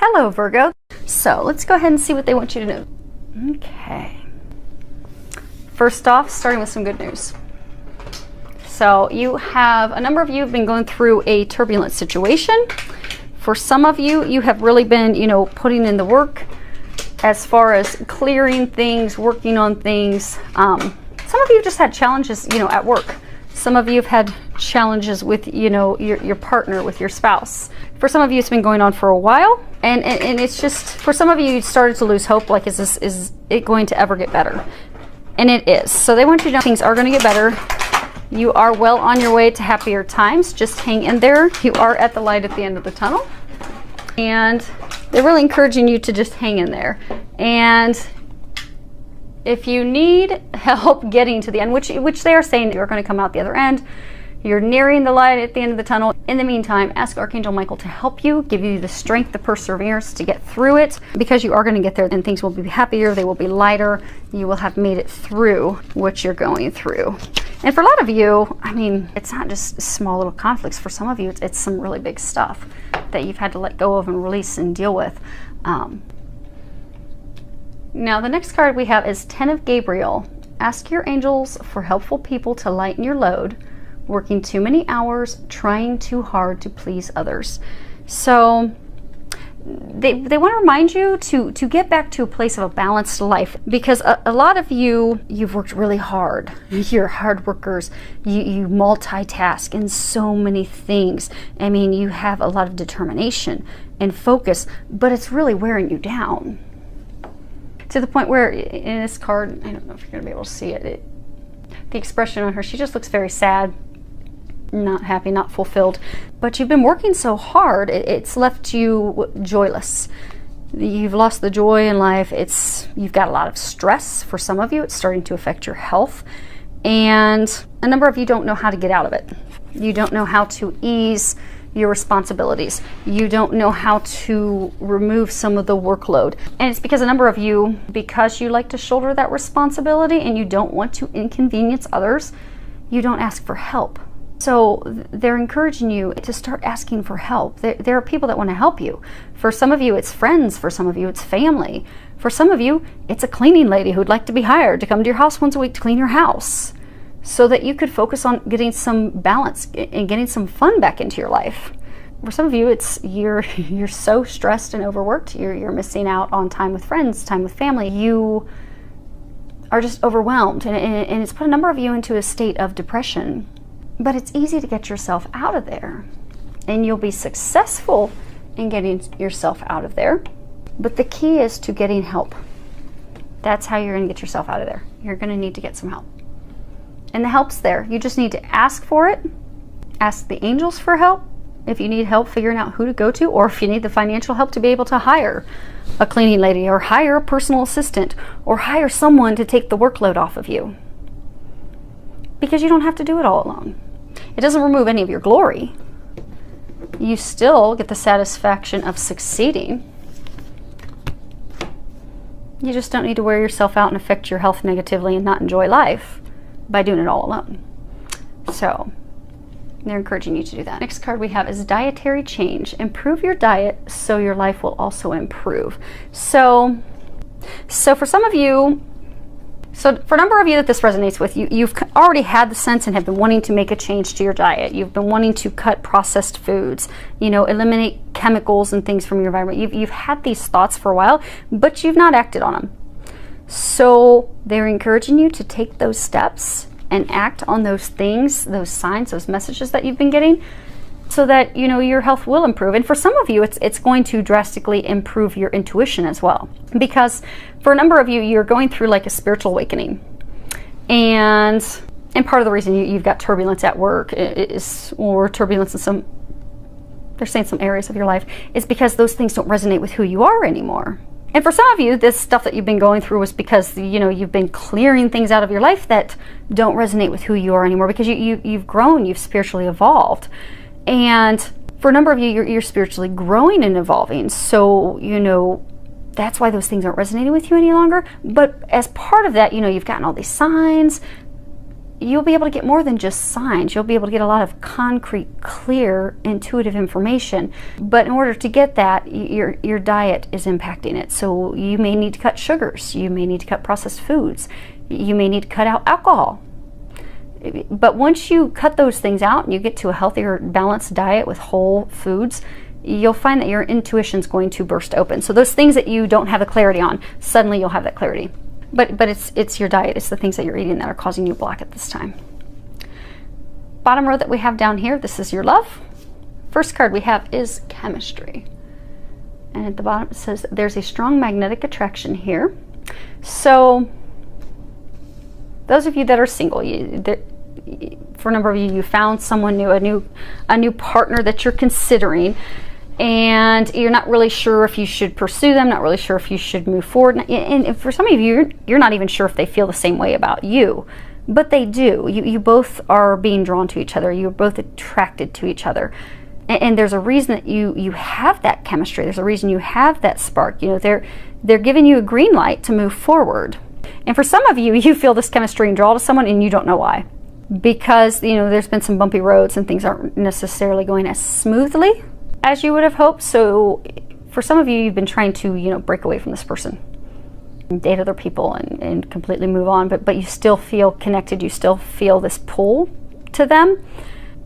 Hello, Virgo. So let's go ahead and see what they want you to know. Okay. First off, starting with some good news. So a number of you have been going through a turbulent situation. For some of you, you have really been, putting in the work as far as clearing things, working on things. Some of you just had challenges, at work. Some of you have had challenges with, your partner, with your spouse. For some of you, it's been going on for a while. And it's just, for some of you, you started to lose hope. Like, is it going to ever get better? And it is. So they want you to know things are going to get better. You are well on your way to happier times. Just hang in there. You are at the light at the end of the tunnel. And they're really encouraging you to just hang in there. And if you need help getting to the end, which they are saying you're going to come out the other end, you're nearing the light at the end of the tunnel. In the meantime, ask Archangel Michael to help you, give you the strength, the perseverance to get through it, because you are going to get there and things will be happier, they will be lighter, you will have made it through what you're going through. And for a lot of you, it's not just small little conflicts. For some of you, it's some really big stuff that you've had to let go of and release and deal with. Now, the next card we have is 10 of Gabriel. Ask your angels for helpful people to lighten your load, working too many hours, trying too hard to please others. So they want to remind you to get back to a place of a balanced life, because a lot of you've worked really hard. You're hard workers. You multitask in so many things. You have a lot of determination and focus, but it's really wearing you down. To the point where in this card, I don't know if you're going to be able to see it, the expression on her, she just looks very sad, not happy, not fulfilled. But you've been working so hard, it's left you joyless. You've lost the joy in life. You've got a lot of stress. For some of you, it's starting to affect your health. And a number of you don't know how to get out of it. You don't know how to ease your responsibilities. You don't know how to remove some of the workload. And it's because a number of you, because you like to shoulder that responsibility and you don't want to inconvenience others, you don't ask for help. So they're encouraging you to start asking for help. There are people that want to help you. For some of you, it's friends. For some of you, it's family. For some of you, it's a cleaning lady who'd like to be hired to come to your house once a week to clean your house, so that you could focus on getting some balance and getting some fun back into your life. For some of you, it's you're so stressed and overworked, you're missing out on time with friends, time with family. You are just overwhelmed, and it's put a number of you into a state of depression. But it's easy to get yourself out of there, and you'll be successful in getting yourself out of there. But the key is to getting help. That's how you're going to get yourself out of there. You're going to need to get some help. And the help's there. You just need to ask for it. Ask the angels for help if you need help figuring out who to go to, or if you need the financial help to be able to hire a cleaning lady, or hire a personal assistant, or hire someone to take the workload off of you. Because you don't have to do it all alone. It doesn't remove any of your glory. You still get the satisfaction of succeeding. You just don't need to wear yourself out and affect your health negatively and not enjoy life by doing it all alone. So they're encouraging you to do that. Next card we have is dietary change. Improve your diet so your life will also improve. So for some of you, for a number of you that this resonates with, you've already had the sense and have been wanting to make a change to your diet. You've been wanting to cut processed foods, eliminate chemicals and things from your environment. You've had these thoughts for a while, but you've not acted on them. So they're encouraging you to take those steps and act on those things, those signs, those messages that you've been getting, so that your health will improve. And for some of you, it's going to drastically improve your intuition as well, because for a number of you, you're going through like a spiritual awakening, and part of the reason you've got turbulence at work or turbulence in they're saying some areas of your life, is because those things don't resonate with who you are anymore. And for some of you, this stuff that you've been going through was because you've been clearing things out of your life that don't resonate with who you are anymore, because you've grown, you've spiritually evolved. And for a number of you, you're spiritually growing and evolving. So, that's why those things aren't resonating with you any longer. But as part of that, you've gotten all these signs. you'll be able to get more than just signs. You'll be able to get a lot of concrete, clear, intuitive information. But in order to get that, your diet is impacting it. So you may need to cut sugars. You may need to cut processed foods. You may need to cut out alcohol. But once you cut those things out and you get to a healthier, balanced diet with whole foods, you'll find that your intuition's going to burst open. So those things that you don't have the clarity on, suddenly you'll have that clarity. But it's your diet, it's the things that you're eating that are causing you block at this time. Bottom row that we have down here, this is your love. First card we have is chemistry. And at the bottom it says there's a strong magnetic attraction here. So those of you that are single, for a number of you, you found someone new, a new partner that you're considering, and you're not really sure if you should pursue them, not really sure if you should move forward. And for some of you, you're not even sure if they feel the same way about you, but they do. You both are being drawn to each other. You're both attracted to each other. And there's a reason that you have that chemistry. There's a reason you have that spark. You know, they're giving you a green light to move forward. And for some of you, you feel this chemistry and draw to someone and you don't know why. Because, you know, there's been some bumpy roads and things aren't necessarily going as smoothly as you would have hoped. So for some of you, you've been trying to, you know, break away from this person, date other people and completely move on, but you still feel connected. You still feel this pull to them.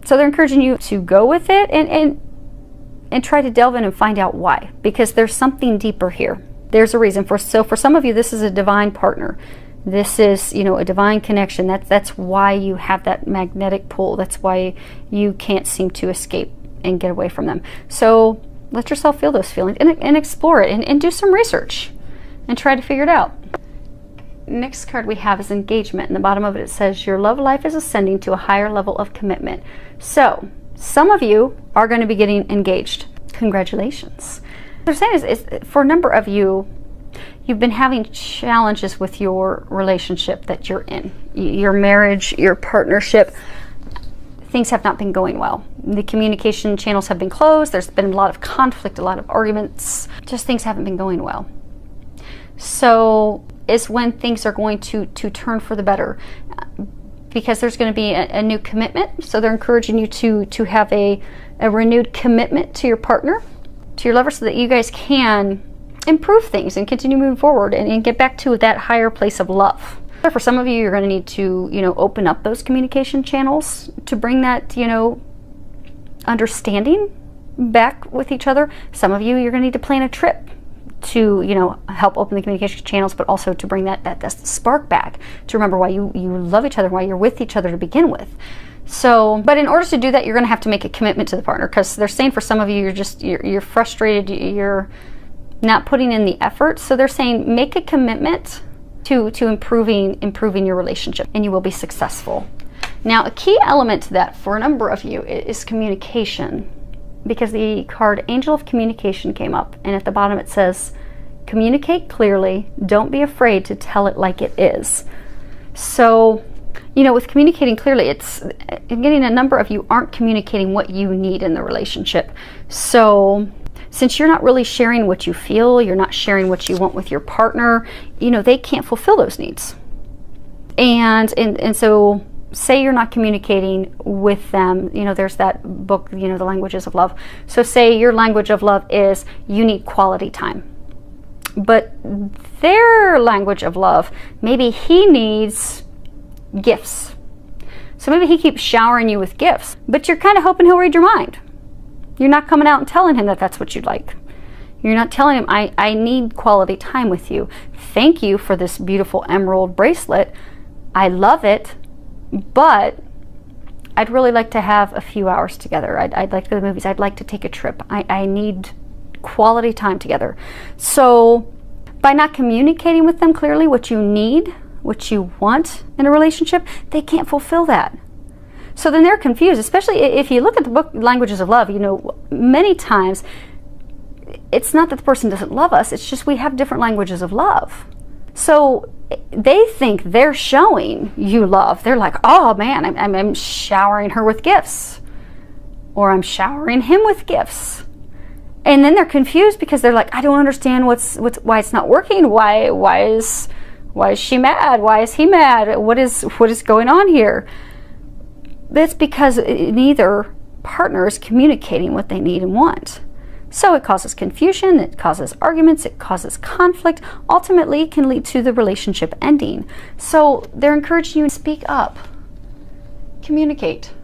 So they're encouraging you to go with it and try to delve in and find out why, because there's something deeper here. There's a reason. So for some of you, this is a divine partner. This is, you know, a divine connection. That's why you have that magnetic pull. That's why you can't seem to escape and get away from them. So let yourself feel those feelings and explore it and do some research and try to figure it out. Next card we have is engagement. In the bottom of it, it says your love life is ascending to a higher level of commitment. So some of you are going to be getting engaged. Congratulations. What they're saying is for a number of you, you've been having challenges with your relationship that you're in. Your marriage, your partnership, things have not been going well. The communication channels have been closed. There's been a lot of conflict, a lot of arguments. Just things haven't been going well. So is when things are going to turn for the better, because there's going to be a new commitment. So they're encouraging you to have a renewed commitment to your partner, to your lover, so that you guys can improve things and continue moving forward and get back to that higher place of love. For some of you, you're going to need to, you know, open up those communication channels to bring that, you know, understanding back with each other. Some of you, you're going to need to plan a trip to, you know, help open the communication channels, but also to bring that spark back, to remember why you love each other, why you're with each other to begin with. So, but in order to do that, you're going to have to make a commitment to the partner, because they're saying for some of you, you're frustrated, you're not putting in the effort. So they're saying make a commitment to improving your relationship, and you will be successful. Now, a key element to that for a number of you is communication, because the card Angel of Communication came up, and at the bottom it says, communicate clearly, don't be afraid to tell it like it is. So, you know, with communicating clearly, I'm getting a number of you aren't communicating what you need in the relationship. So since you're not really sharing what you feel, you're not sharing what you want with your partner, you know, they can't fulfill those needs. And so say you're not communicating with them, you know, there's that book, you know, The Languages of Love. So say your language of love is you need quality time. But their language of love, maybe he needs gifts. So maybe he keeps showering you with gifts, but you're kind of hoping he'll read your mind. You're not coming out and telling him that that's what you'd like. You're not telling him, I need quality time with you. Thank you for this beautiful emerald bracelet. I love it, but I'd really like to have a few hours together. I'd like to go to the movies. I'd like to take a trip. I need quality time together. So by not communicating with them clearly what you need, what you want in a relationship, they can't fulfill that. So then they're confused, especially if you look at the book Languages of Love. You know, many times it's not that the person doesn't love us, it's just we have different languages of love. So they think they're showing you love. They're like, oh man, I'm showering her with gifts, or I'm showering him with gifts. And then they're confused because they're like, I don't understand why it's not working. Why is Why is she mad? Why is he mad? What is going on here? That's because neither partner is communicating what they need and want. So it causes confusion, it causes arguments, it causes conflict. Ultimately, it can lead to the relationship ending. So they're encouraging you to speak up, communicate.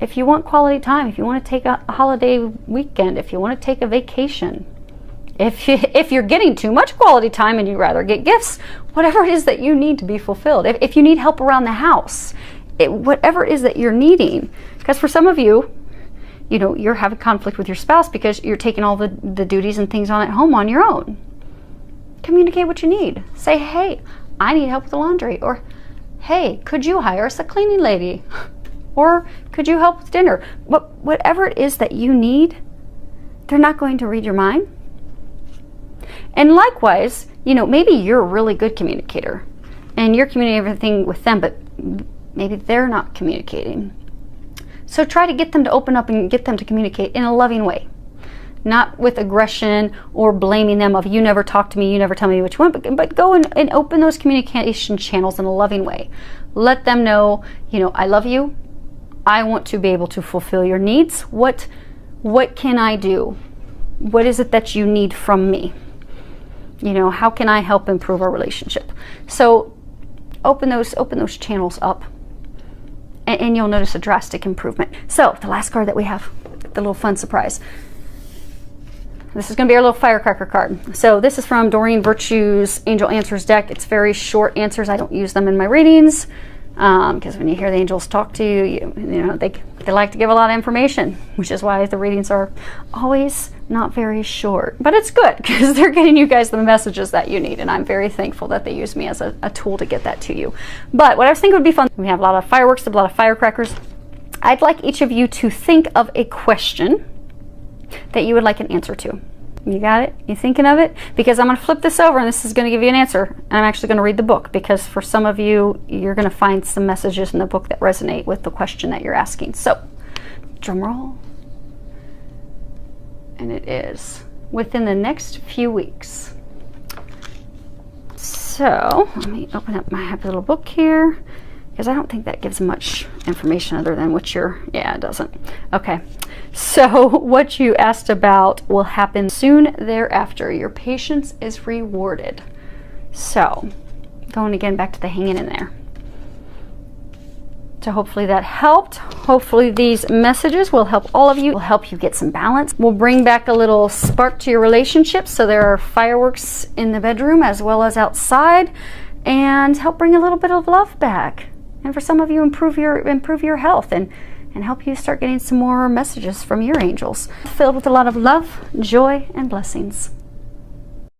If you want quality time, if you want to take a holiday weekend, if you want to take a vacation, if you're getting too much quality time and you'd rather get gifts, whatever it is that you need to be fulfilled. If you need help around the house, whatever it is that you're needing. Because for some of you, you know, you're having conflict with your spouse because you're taking all the duties and things on at home on your own. Communicate what you need. Say, hey, I need help with the laundry. Or, hey, could you hire us a cleaning lady? Or could you help with dinner? Whatever it is that you need, they're not going to read your mind. And likewise, you know, maybe you're a really good communicator and you're communicating everything with them, but maybe they're not communicating. So try to get them to open up and get them to communicate in a loving way. Not with aggression or blaming them of, you never talk to me, you never tell me what you want, but go and open those communication channels in a loving way. Let them know, you know, I love you. I want to be able to fulfill your needs. What can I do? What is it that you need from me? You know, how can I help improve our relationship? So open those channels up. And you'll notice a drastic improvement. So the last card that we have, the little fun surprise. This is going to be our little firecracker card. So this is from Doreen Virtue's Angel Answers deck. It's very short answers. I don't use them in my readings because when you hear the angels talk to you, you know, they like to give a lot of information, which is why the readings are always not very short. But it's good because they're getting you guys the messages that you need, and I'm very thankful that they use me as a tool to get that to you. But what I was thinking would be fun, we have a lot of fireworks, a lot of firecrackers. I'd like each of you to think of a question that you would like an answer to. You got it? You thinking of it? Because I'm going to flip this over and this is going to give you an answer. And I'm actually going to read the book because for some of you, you're going to find some messages in the book that resonate with the question that you're asking. So, drum roll. And it is within the next few weeks. So, let me open up my happy little book here because I don't think that gives much information other than what you're, yeah, it doesn't. Okay. So what you asked about will happen soon thereafter. Your patience is rewarded. So going again back to the hanging in there. So hopefully that helped. Hopefully these messages will help all of you, will help you get some balance. We'll bring back a little spark to your relationship. So there are fireworks in the bedroom as well as outside, and help bring a little bit of love back. And for some of you, improve your health and help you start getting some more messages from your angels, filled with a lot of love, joy, and blessings.